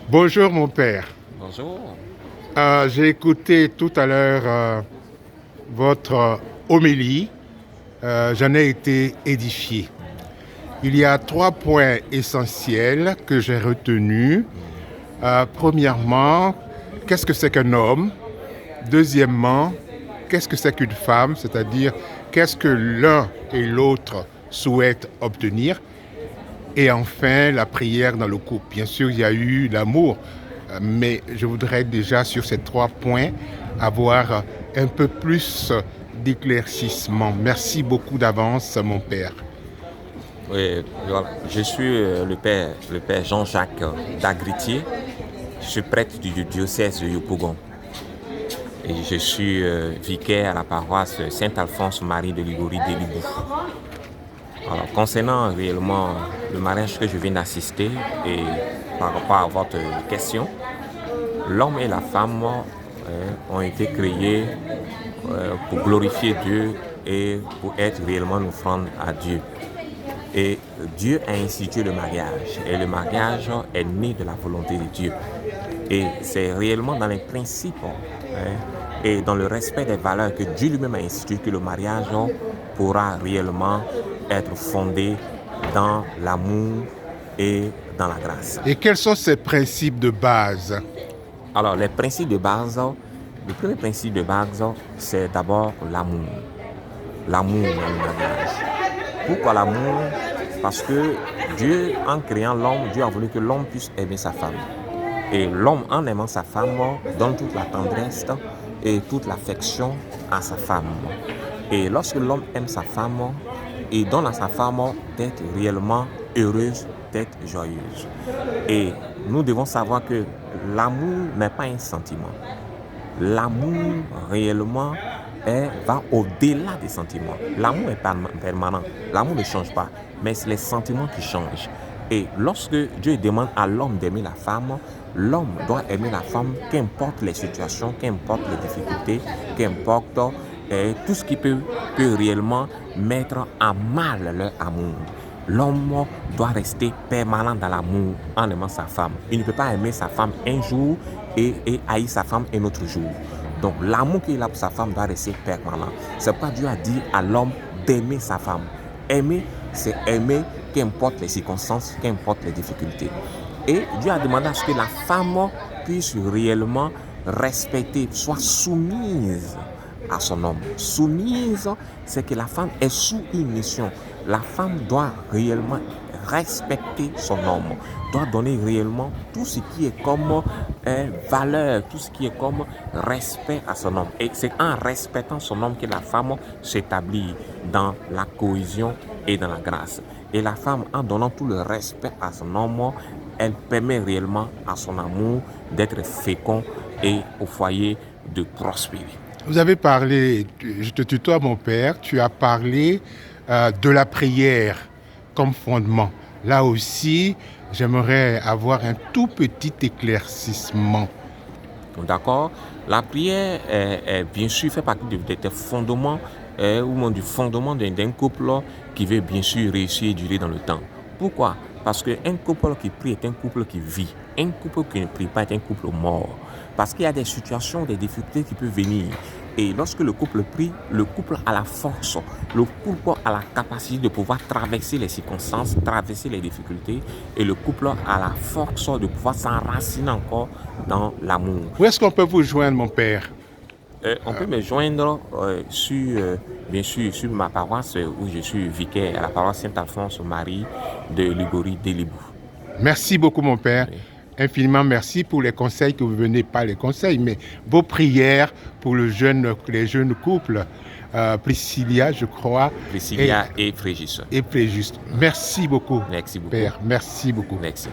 Bonjour mon père. Bonjour. J'ai écouté tout à l'heure votre homélie. J'en ai été édifié. Il y a 3 points essentiels que j'ai retenus. Premièrement, qu'est-ce que c'est qu'un homme? Deuxièmement, qu'est-ce que c'est qu'une femme? C'est-à-dire, qu'est-ce que l'un et l'autre souhaitent obtenir? Et enfin, la prière dans le couple. Bien sûr, il y a eu l'amour, mais je voudrais déjà sur ces 3 points avoir un peu plus d'éclaircissement. Merci beaucoup d'avance, mon père. Oui, voilà. Je suis le père Jean-Jacques Dagritier. Je suis prêtre du diocèse de Yopougon. Et je suis vicaire à la paroisse Saint-Alphonse-Marie de Ligorie d'Elibou. Alors, concernant réellement le mariage que je viens d'assister et par rapport à votre question, l'homme et la femme ont été créés pour glorifier Dieu et pour être réellement une offrande à Dieu. Et Dieu a institué le mariage. Et le mariage est né de la volonté de Dieu. Et c'est réellement dans les principes et dans le respect des valeurs que Dieu lui-même a institué que le mariage pourra réellement être fondé dans l'amour et dans la grâce. Et quels sont ces principes de base? Alors, les principes de base, le premier principe de base, c'est d'abord l'amour. L'amour dans le mariage. Pourquoi l'amour? Parce que Dieu, en créant l'homme, Dieu a voulu que l'homme puisse aimer sa femme. Et l'homme, en aimant sa femme, donne toute la tendresse et toute l'affection à sa femme. Et lorsque l'homme aime sa femme, il donne à sa femme d'être réellement heureuse, d'être joyeuse. Et nous devons savoir que l'amour n'est pas un sentiment. L'amour réellement va au-delà des sentiments. L'amour est permanent. L'amour ne change pas, mais c'est les sentiments qui changent. Et lorsque Dieu demande à l'homme d'aimer la femme, l'homme doit aimer la femme, qu'importe les situations, qu'importe les difficultés, qu'importe tout ce qui peut réellement mettre à mal leur amour. L'homme doit rester permanent dans l'amour en aimant sa femme. Il ne peut pas aimer sa femme un jour et haïr sa femme un autre jour. Donc l'amour qu'il a pour sa femme doit rester permanent. C'est pourquoi Dieu a dit à l'homme d'aimer sa femme. Aimer, c'est aimer qu'importe les circonstances, qu'importe les difficultés. Et Dieu a demandé à ce que la femme puisse réellement respecter, soit soumise à son homme. Soumise, c'est que la femme est sous une mission. La femme doit réellement respecter son homme, doit donner réellement tout ce qui est comme valeur, tout ce qui est comme respect à son homme. Et c'est en respectant son homme que la femme s'établit dans la cohésion et dans la grâce. Et la femme, en donnant tout le respect à son homme, elle permet réellement à son amour d'être fécond et au foyer de prospérer. Vous avez parlé, je te tutoie mon père, tu as parlé de la prière comme fondement. Là aussi, j'aimerais avoir un tout petit éclaircissement. D'accord. La prière, bien sûr, fait partie des fondements ou du fondement d'un couple qui veut bien sûr réussir et durer dans le temps. Pourquoi? Parce qu'un couple qui prie est un couple qui vit. Un couple qui ne prie pas est un couple mort. Parce qu'il y a des situations, des difficultés qui peuvent venir. Et lorsque le couple prie, le couple a la force, le couple a la capacité de pouvoir traverser les circonstances, traverser les difficultés, et le couple a la force de pouvoir s'enraciner encore dans l'amour. Où est-ce qu'on peut vous joindre, mon père? On peut me joindre bien sûr, sur ma paroisse où je suis vicaire, à la paroisse Saint-Alphonse-Marie de Ligorie d'Elibou. Merci beaucoup, mon père. Oui. Infiniment merci pour les conseils que vous venez, pas les conseils, mais vos prières pour les jeunes couples, Priscilla, je crois. Priscilla et Frégis. Et Fréjus. Merci beaucoup, Merci beaucoup. père. Merci beaucoup. Merci.